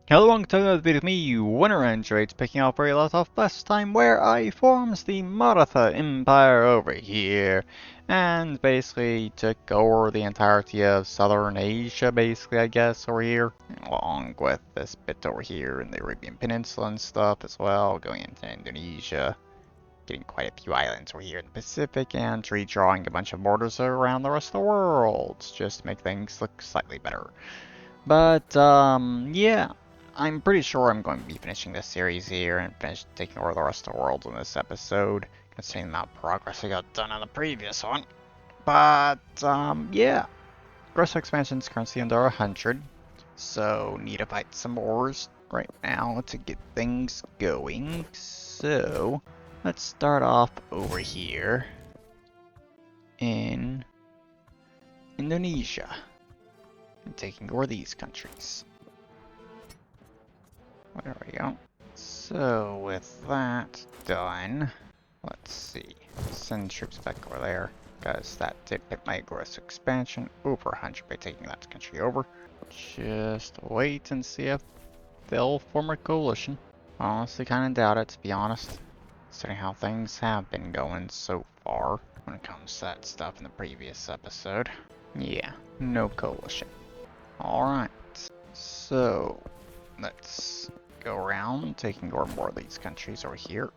Hello and with me, Winter Androids, picking up where we left off last time, where I forms the Maratha Empire over here, and basically took over the entirety of Southern Asia, basically, I guess, over here, along with this bit over here in the Arabian Peninsula and stuff as well, going into Indonesia, getting quite a few islands over here in the Pacific, and redrawing a bunch of borders around the rest of the world, just to make things look slightly better. But, yeah. I'm pretty sure I'm going to be finishing this series here and finish taking over the rest of the world in this episode, considering the amount of progress I got done on the previous one. But, yeah. Gross expansion's currently under 100, so need to fight some wars right now to get things going. So, let's start off over here in Indonesia and taking over these countries. There we go. So with that done, let's see. Send troops back over there, because that did hit my gross expansion over 100 by taking that country over. Just wait and see if they'll form a coalition. Honestly, kind of doubt it, to be honest, considering how things have been going so far when it comes to that stuff in the previous episode. Yeah, no coalition. Alright, so let's go around, taking over more of these countries over here.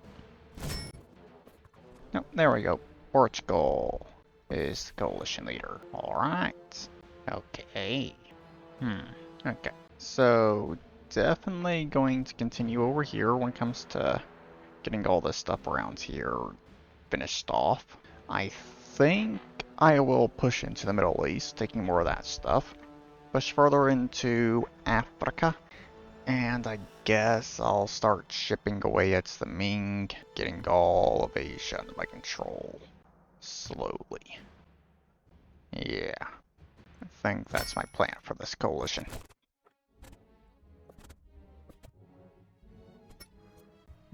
Nope, there we go. Portugal is the coalition leader. Alright. Okay. Okay. So, definitely going to continue over here when it comes to getting all this stuff around here finished off. I think I will push into the Middle East, taking more of that stuff. Push further into Africa. And I guess I'll start chipping away at the Ming, getting all of Asia under my control. Slowly. Yeah. I think that's my plan for this coalition.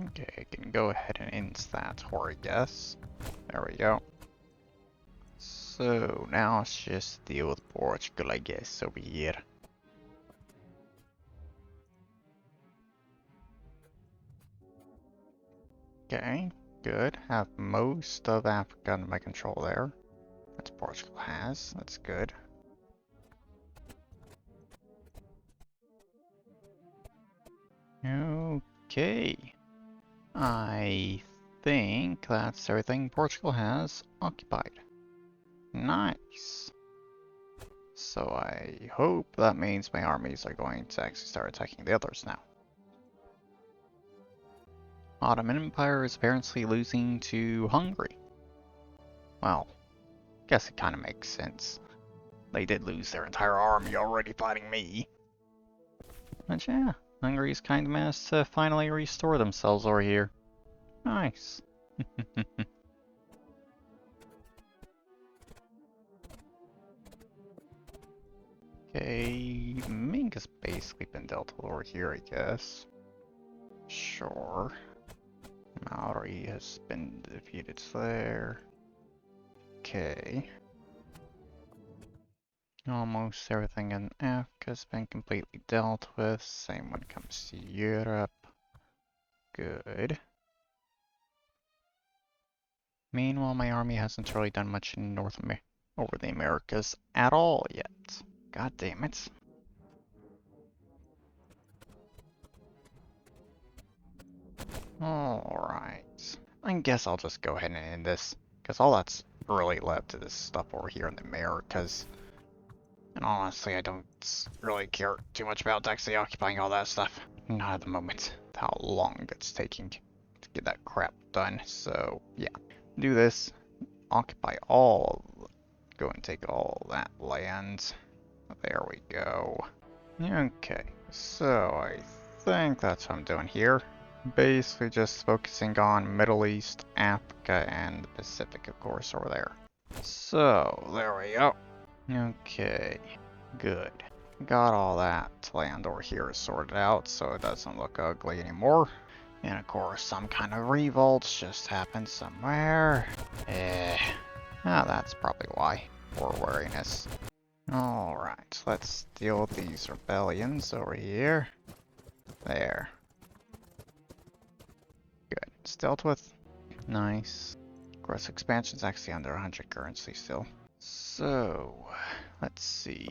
Okay, I can go ahead and end that war, I guess. There we go. So, now let's just deal with Portugal, I guess, over here. Okay, good. Have most of Africa under my control there. That's Portugal has. That's good. Okay. I think that's everything Portugal has occupied. Nice. So I hope that means my armies are going to actually start attacking the others now. Ottoman Empire is apparently losing to Hungary. Well, guess it kind of makes sense. They did lose their entire army already fighting me. But yeah, Hungary's kind of managed to finally restore themselves over here. Nice. Okay, Ming has basically been dealt with over here, I guess. Sure. Maori has been defeated there. Okay. Almost everything in Africa has been completely dealt with. Same when it comes to Europe. Good. Meanwhile, my army hasn't really done much in over the Americas at all yet. God damn it. Alright. I guess I'll just go ahead and end this, because all that's really left to this stuff over here in the Americas. And honestly, I don't really care too much about actually occupying all that stuff. Not at the moment. How long it's taking to get that crap done. So, yeah. Do this. Occupy all. Go and take all that land. There we go. Okay. So, I think that's what I'm doing here. Basically just focusing on Middle East, Africa, and the Pacific, of course, over there. So, there we go. Okay, good. Got all that land over here sorted out, so it doesn't look ugly anymore. And of course, some kind of revolts just happened somewhere. That's probably why. War wariness. Alright, let's deal with these rebellions over here. There. Good. It's dealt with. Nice. Gross expansion's actually under 100 currency still. So, let's see.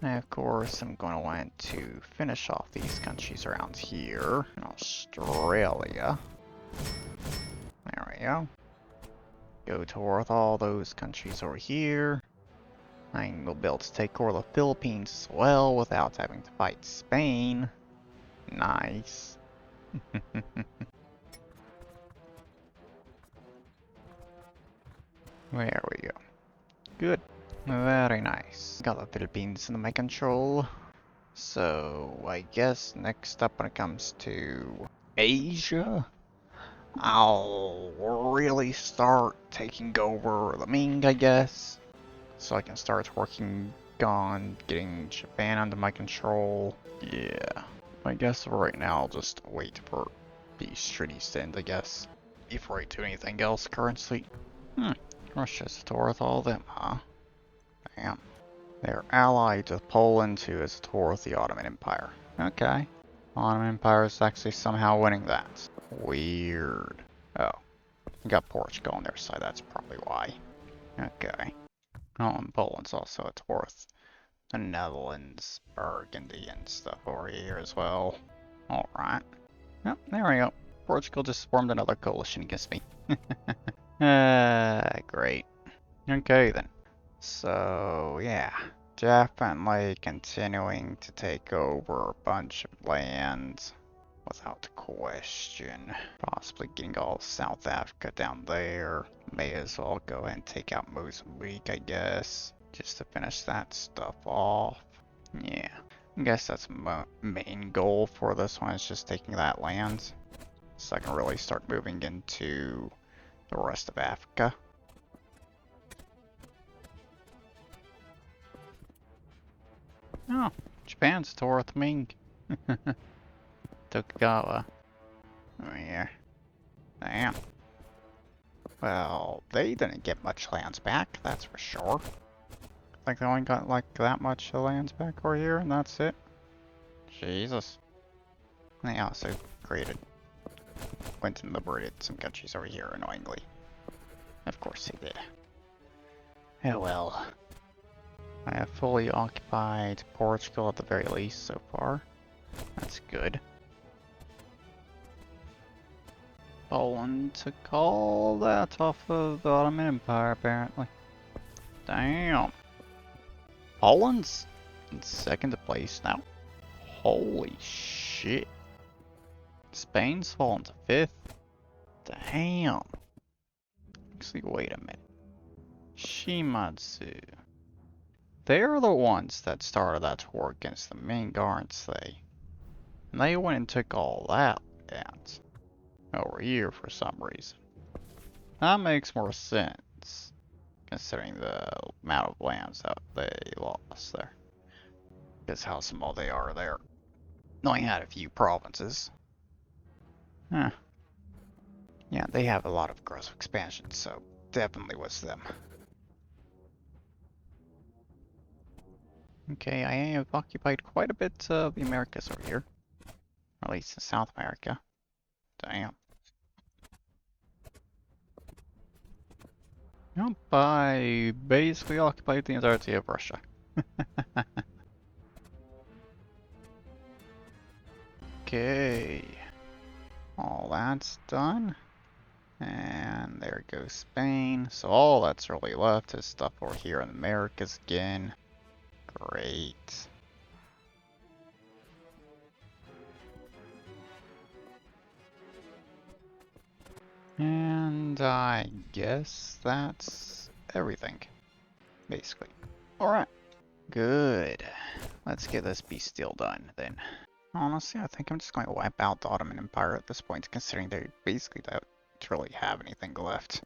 And of course, I'm going to want to finish off these countries around here. In Australia. There we go. Go toward all those countries over here. And we'll be able to take over the Philippines as well without having to fight Spain. Nice. There we go. Good. Very nice. Got the Philippines under my control. So, I guess next up when it comes to Asia, I'll really start taking over the Ming, I guess. So I can start working on getting Japan under my control. Yeah. I guess for right now I'll just wait for peace treaties to end, I guess. Before I do anything else currently. Russia's towards all of them, huh? Damn. They're allied with Poland, who is towards the Ottoman Empire. Okay. Ottoman Empire is actually somehow winning that. Weird. Oh. You got Portugal on their side, that's probably why. Okay. Oh, and Poland's also at towards the Netherlands, Burgundy, and stuff over here as well. Alright. Yep, there we go. Portugal just formed another coalition against me. Great. Okay then. So, yeah. Definitely continuing to take over a bunch of lands without question. Possibly getting all of South Africa down there. May as well go ahead and take out Mozambique, I guess. Just to finish that stuff off. Yeah. I guess that's my main goal for this one, is just taking that land. So I can really start moving into the rest of Africa. Oh, Japan's towards Ming. Tokugawa. Oh yeah. Damn. Well, they didn't get much lands back, that's for sure. I think they only got like that much lands back over here, and that's it. Jesus. And they also went and liberated some countries over here, annoyingly. Of course they did. Oh well. I have fully occupied Portugal at the very least so far. That's good. Poland took all that off of the Ottoman Empire, apparently. Damn. Poland's in second place now. Holy shit. Spain's fallen to fifth. Damn. Actually, wait a minute. Shimadzu. They're the ones that started that war against the Ming, aren't they? And they went and took all that land over here for some reason. That makes more sense, considering the amount of lands that they lost there. Because how small they are there. Only had a few provinces. Huh. Yeah, they have a lot of gross expansion, so definitely was them. Okay, I have occupied quite a bit of the Americas over here. Or at least in South America. Damn. Nope, I basically occupied the entirety of Russia. Okay. All that's done. And there goes Spain. So all that's really left is stuff over here in the Americas again. Great. And I guess that's everything, basically. Alright. Good. Let's get this beast deal done, then. Honestly, I think I'm just going to wipe out the Ottoman Empire at this point, considering they basically don't really have anything left.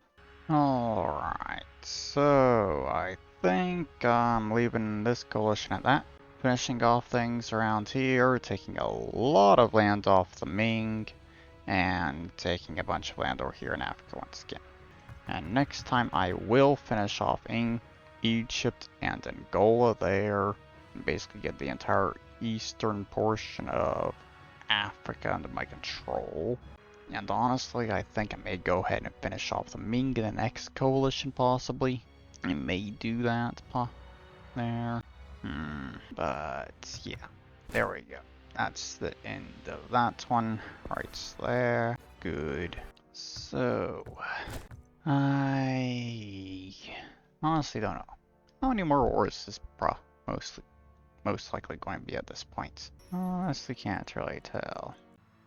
Alright, so I think I'm leaving this coalition at that. Finishing off things around here, taking a lot of land off the Ming, and taking a bunch of land over here in Africa once again. And next time I will finish off in Egypt and Angola there, and basically get the entire eastern portion of Africa under my control. And honestly, I think I may go ahead and finish off the Ming in the next coalition, possibly. I may do that, there. But yeah, there we go. That's the end of that one. Right there. Good. So, I honestly don't know. How many more wars is most likely going to be at this point? Honestly can't really tell.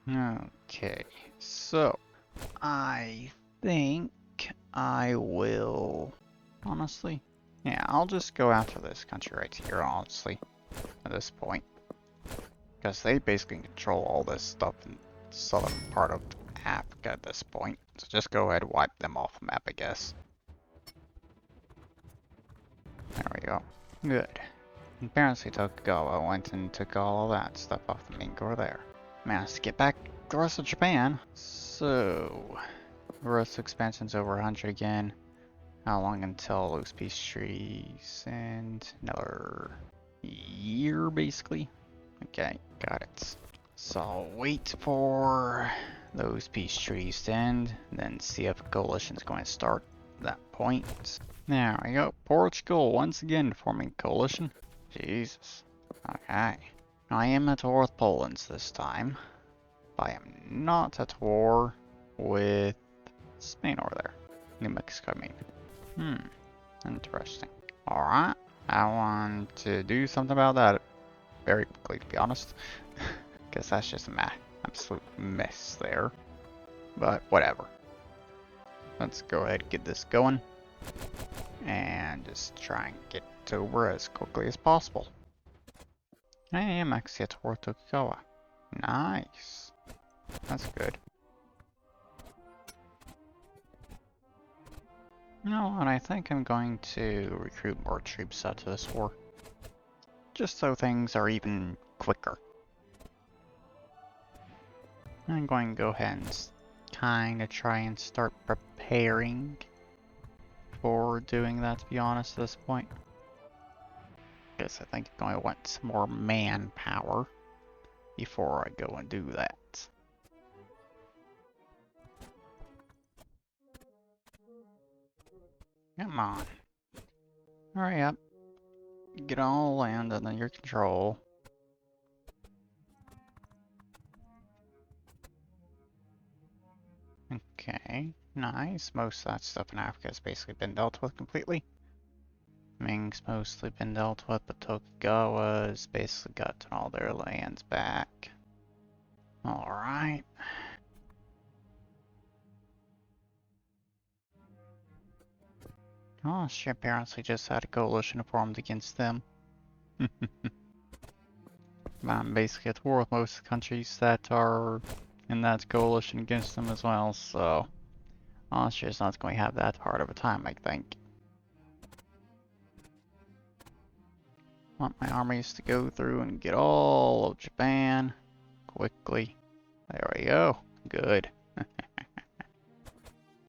Okay, so I think I will honestly, yeah, I'll just go after this country right here, honestly, at this point. Because they basically control all this stuff in the southern part of Africa at this point. So just go ahead and wipe them off the map, I guess. There we go. Good. Apparently Tokugawa went and took all of that stuff off the main core there. Managed to get back the rest of Japan. So, growth expansion's over 100 again. How long until those peace treaties? And another year, basically. Okay, got it. So I'll wait for those peace treaties to end, then see if a coalition's going to start at that point. There we go. Portugal once again forming coalition. Jesus. Okay. I am at war with Poland this time. But I am not at war with Spain over there. New Mexico, I mean. Interesting. Alright. I want to do something about that very quickly, to be honest. Because that's just an absolute mess there. But whatever. Let's go ahead and get this going. And just try and get it over as quickly as possible. I am actually at war with Tokugawa. Nice. That's good. No, and I think I'm going to recruit more troops out to this war. Just so things are even quicker. I'm going to go ahead and kind of try and start preparing for doing that, to be honest, at this point. Guess I think I'm going to want some more manpower before I go and do that. Come on. Hurry up. Get all land under your control. Okay, nice. Most of that stuff in Africa has basically been dealt with completely. Ming's mostly been dealt with, but Tokugawa's basically gotten all their lands back. Alright. Oh, she apparently just had a coalition formed against them. I'm basically at war with most of the countries that are in that coalition against them as well, so Austria's not going to have that hard of a time, I think. Want my armies to go through and get all of Japan quickly. There we go. Good.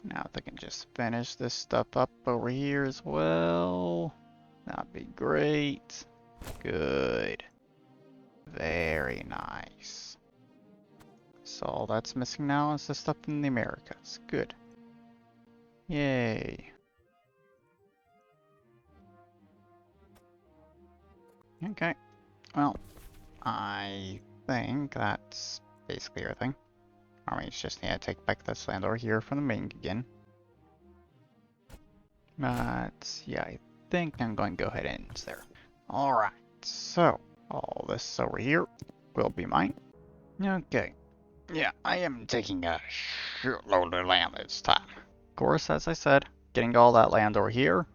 Now if they can just finish this stuff up over here as well, that'd be great. Good. Very nice. So all that's missing now is the stuff in the Americas. Good. Yay. Okay. Well, I think that's basically everything. Armies just need to take back this land over here from the Ming again. But yeah, I think I'm going to go ahead and end there. Alright, so all this over here will be mine. Okay. Yeah, I am taking a shitload of land this time. Of course, as I said, getting all that land over here.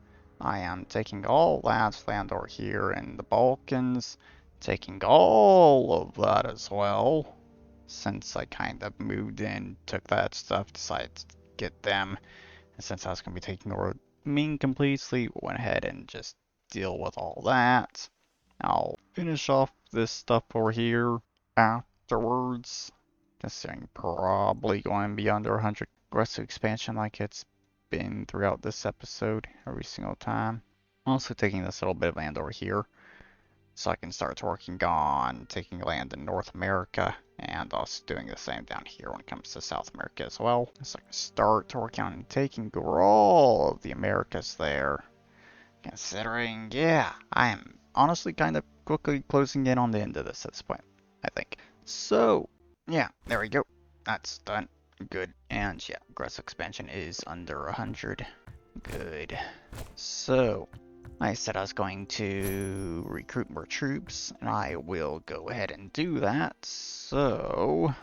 I am taking all that land over here in the Balkans. Taking all of that as well. Since I kind of moved in, took that stuff, decided to get them. And since I was going to be taking over Ming completely, went ahead and just deal with all that. I'll finish off this stuff over here afterwards. Considering probably going to be under 100 aggressive expansion like it's been throughout this episode every single time. Also taking this little bit of land over here so I can start working on taking land in North America, and also doing the same down here when it comes to South America as well. So I can start working on taking all of the Americas there. Considering, yeah, I am honestly kind of quickly closing in on the end of this at this point, I think. So, yeah, there we go. That's done. Good. And yeah, aggressive expansion is under 100. Good. So, I said I was going to recruit more troops, and I will go ahead and do that. So,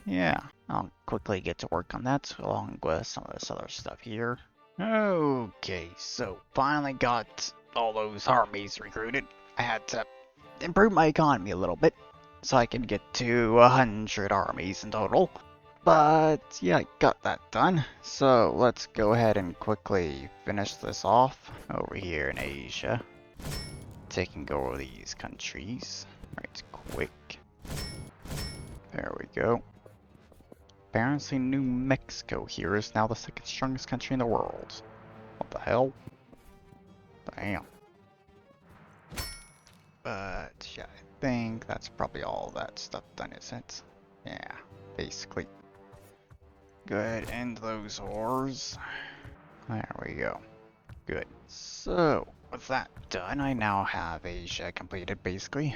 yeah, I'll quickly get to work on that along with some of this other stuff here. Okay, so finally got all those armies recruited. I had to improve my economy a little bit so I can get to 100 armies in total. But yeah, I got that done. So let's go ahead and quickly finish this off over here in Asia. Taking over these countries. Right, quick. There we go. Apparently New Mexico here is now the second strongest country in the world. What the hell? Damn. But yeah, I think that's probably all that stuff done, isn't it? Yeah, basically. Go ahead, end those wars. There we go. Good. So, with that done, I now have Asia completed, basically.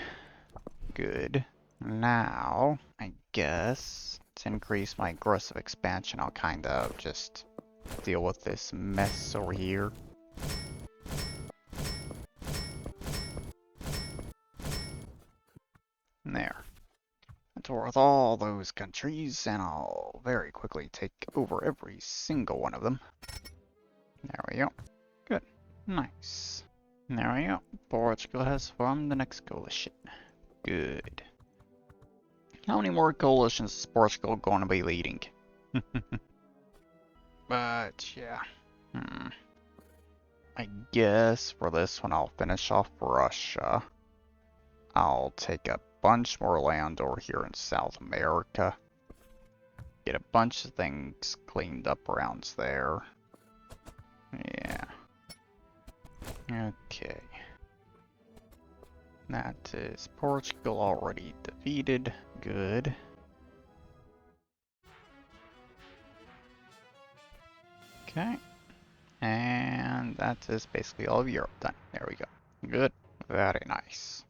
Good. Now, I guess, to increase my aggressive expansion, I'll kind of just deal with this mess over here. There. Tour with all those countries, and I'll very quickly take over every single one of them. There we go. Good. Nice. There we go. Portugal has formed the next coalition. Good. How many more coalitions is Portugal going to be leading? But, yeah. I guess for this one I'll finish off Russia. I'll take a bunch more land over here in South America. Get a bunch of things cleaned up around there. Yeah. Okay. That is Portugal already defeated. Good. Okay. And that is basically all of Europe done. There we go. Good. Very nice.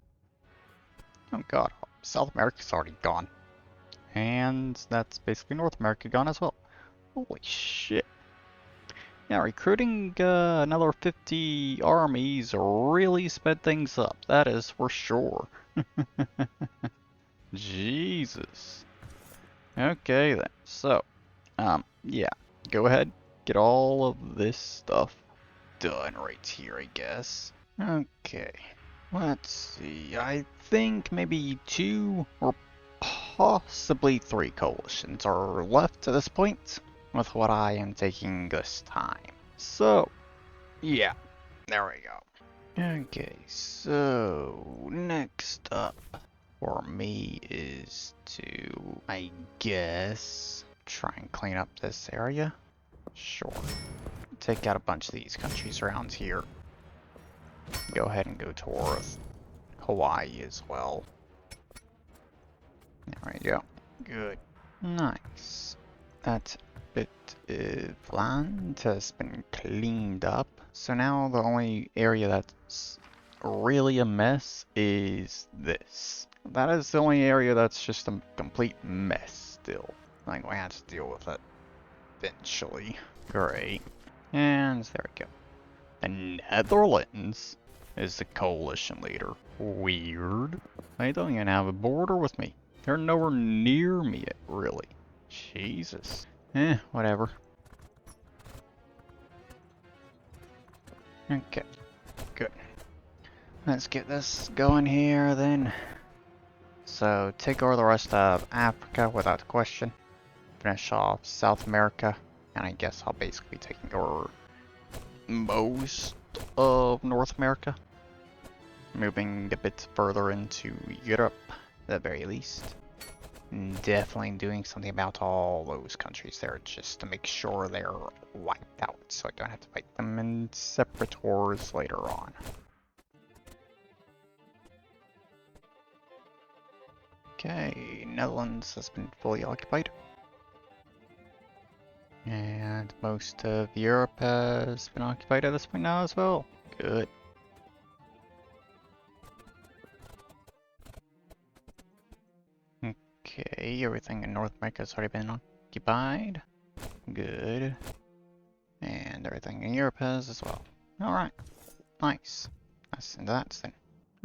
Oh god, South America's already gone. And that's basically North America gone as well. Holy shit. Yeah, recruiting another 50 armies really sped things up. That is for sure. Jesus. Okay then. So, yeah. Go ahead. Get all of this stuff done right here, I guess. Okay. Let's see. I think maybe 2 or possibly 3 coalitions are left at this point with what I am taking this time. So, yeah, there we go. Okay, so next up for me is to, I guess, try and clean up this area. Sure. Take out a bunch of these countries around here. Go ahead and go towards Hawaii as well. There we go. Good. Nice. That bit of land has been cleaned up. So now the only area that's really a mess is this. That is the only area that's just a complete mess still. I'm going to have to deal with it eventually. Great. And there we go. The Netherlands is the coalition leader. Weird. They don't even have a border with me. They're nowhere near me yet, really. Jesus. Whatever. Okay, good. Let's get this going here then. So, take over the rest of Africa without question. Finish off South America. And I guess I'll basically be taking over most of North America. Moving a bit further into Europe, at the very least. Definitely doing something about all those countries there, just to make sure they're wiped out, so I don't have to fight them in separate wars later on. Okay, Netherlands has been fully occupied. And most of Europe has been occupied at this point now as well. Good. Okay, everything in North America has already been occupied. Good. And everything in Europe has as well. Alright, nice. That's into that then.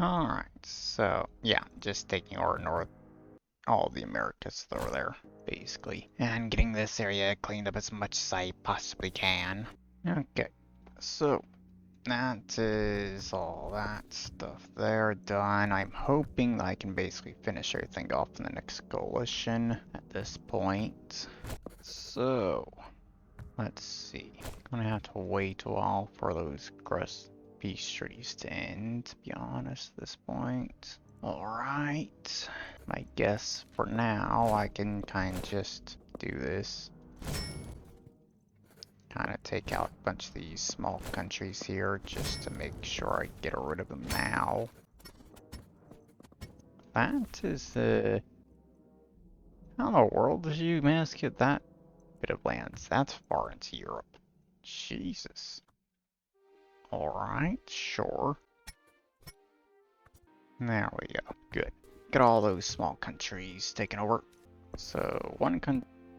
Alright, so yeah, just taking over all the Americas over there, basically. And getting this area cleaned up as much as I possibly can. Okay, so that is all that stuff there done. I'm hoping that I can basically finish everything off in the next coalition at this point. So, let's see. I'm gonna have to wait a while for those peace treaties to end, to be honest, at this point. Alright. I guess for now I can kind of just do this. Kind of take out a bunch of these small countries here just to make sure I get rid of them now. That is how in the world did you manage to get that bit of lands? That's far into Europe. Jesus. Alright, sure. There we go. Good. Get all those small countries taken over. So,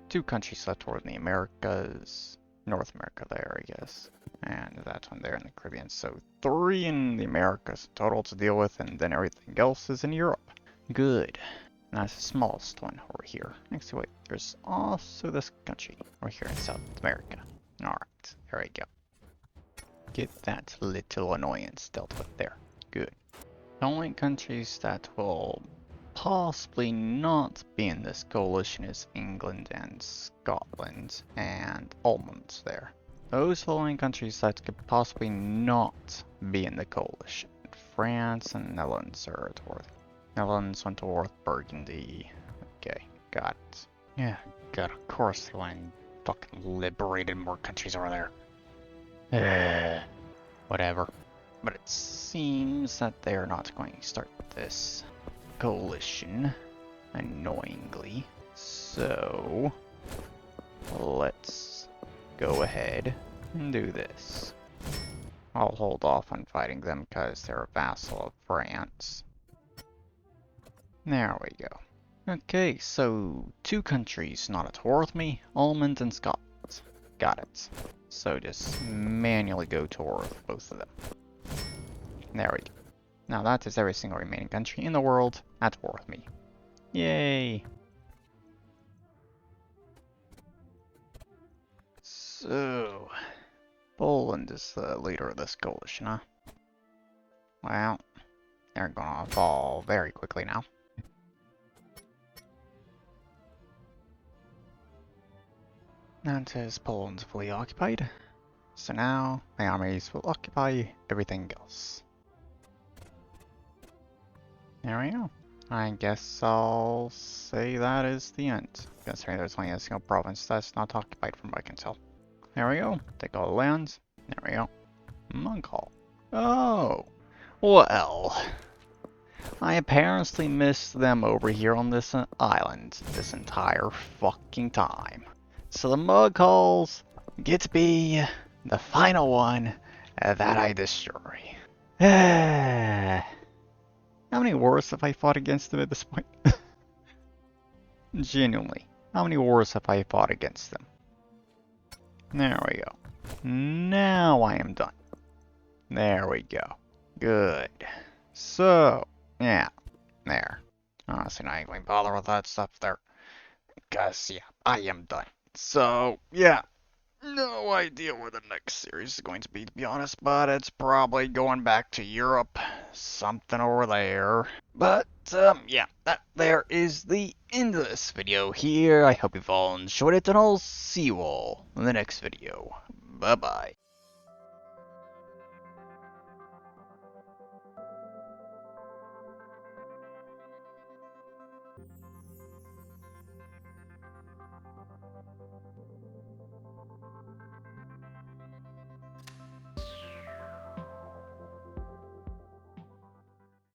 two countries left toward the Americas. North America there, I guess. And that one there in the Caribbean. So 3 in the Americas total to deal with, and then everything else is in Europe. Good. And that's the smallest one over here. Actually, wait, there's also this country over here in South America. Alright, there we go. Get that little annoyance dealt with there. Good. The only countries that will possibly not be in this coalition is England and Scotland and Almonds there. Those are the only countries that could possibly not be in the coalition. France and Netherlands are at war. Netherlands went to war with Burgundy. Okay, got it. Yeah, good. Of course they went and fucking liberated more countries over there. Whatever. But it seems that they're not going to start this coalition, annoyingly. So, let's go ahead and do this. I'll hold off on fighting them because they're a vassal of France. There we go. Okay, so 2 countries not at war with me, Almond and Scotland. Got it. So just manually go to war with both of them. There we go. Now that is every single remaining country in the world at war with me. Yay! So, Poland is the leader of this coalition, huh? Well, they're gonna fall very quickly now. That is Poland fully occupied. So now, my armies will occupy everything else. There we go. I guess I'll say that is the end, considering there's only a single province that's not occupied from what I can tell. There we go. Take all the lands. There we go. Mongol. Oh. Well. I apparently missed them over here on this island this entire fucking time. So the Mongols get to be the final one that I destroy. How many wars have I fought against them at this point? Genuinely. How many wars have I fought against them? There we go. Now I am done. There we go. Good. So, yeah. There. Honestly, not even going to bother with that stuff there. Because, yeah, I am done. So, yeah. No idea where the next series is going to be honest, but it's probably going back to Europe. Something over there. But, yeah, that there is the end of this video here. I hope you've all enjoyed it, and I'll see you all in the next video. Bye-bye.